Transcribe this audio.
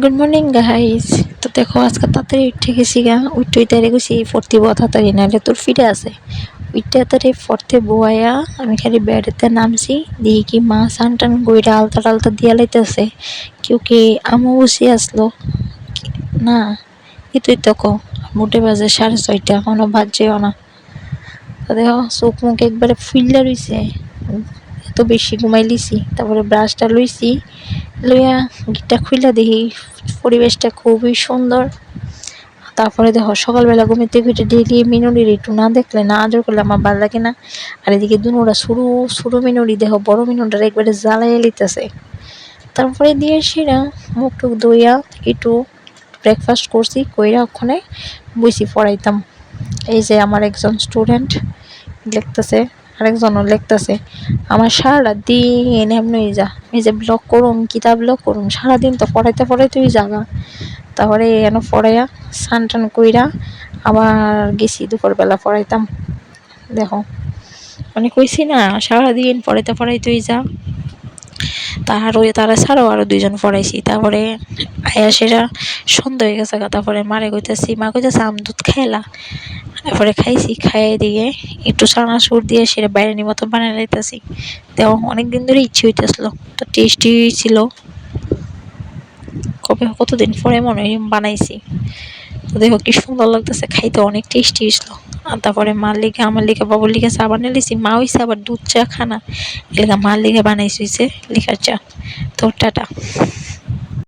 Good morning guys. তো দেখো আজকে তাড়াতাড়ি উঠে গেছি গা, উঠতে উঠে গেছি ফর্তি বয়া তাড়াতাড়ি, নাহলে তোর ফিরে আছে উঠতে তাড়াতাড়ি ফর্তে বয়া। আমি খালি বেডেতে নামছি, দেখি কি মা সান টান গইরা আলতা টালতা দিয়া লাইতেছে। কেউ কি আমও বসে আসলো না, এতুই তো কো মোটে বাজে 6:30, এখনো বাজছেও না। তো দেখো চোখ মুখ একবারে ফুললা রইছে, এত বেশি ঘুমাই লিছি। তারপরে ব্রাশটা লইছি, লইয়া গেটটা খুইলা দেখি পরিবেশটা খুবই সুন্দর। তারপরে দেখো সকালবেলা ঘুমের থেকে উঠে ডেইলি মিনুরির একটু না দেখলে না আদর করলে আমার ভালো লাগে না। আর এদিকে দুনোরা ছোটো ছোটো মিনুরি দেখো বড় মিনুটার একবারে জ্বালাইয়া লিতেছে। তারপরে দিয়ে সেরা মুখ টুক ধুইয়া একটু ব্রেকফাস্ট করছি, কইরা ওখানে বসি পড়াইতাম। এই যে আমার একজন স্টুডেন্ট লিখতেছে, আরেকজনও লিখতেছে। আমার সারাটা দিন এমনি যা, এই যে ব্লগ করুম কিতাব ব্লগ করুম সারাদিন, তো পড়াইতে পড়াইতেই জাগা। তারপরে এন পড়াইয়া স্নান টান কইরা আবার গেছি দুপুরবেলা পড়াইতাম। দেখো মানে কইছি না সারাদিন পড়াইতে পড়াইতেই যা। তারা ছাড়াও আরো দুইজন পড়াইছি। তারপরে আয়া সেরা সন্ধ্যা হয়ে গেছে। তারপরে মারে কইতেছি, মা কইতেছে আম দুধ খাইলা। তারপরে খাইছি, খাইয়ে দিয়ে একটু চানাচুর দিয়ে সেটা বাইরের মতো বানিয়ে লাইতেছি। দেখ অনেকদিন ধরে ইচ্ছে হইতেছিল, তো টেস্টি ছিল। কতদিন পরে মনে হয় বানাইছি। তো দেখো কি সুন্দর লাগতেছে, খাইতে অনেক টেস্টি ছিল। আর তারপরে মার লিগে আমার লিগে বাবুর লিগে চা বানিয়ে লিছি। মা হইছে আবার দুধ চা খানা, এলাকা মার লিগে বানাইছি হইছে লিখার চা। তো টাটা।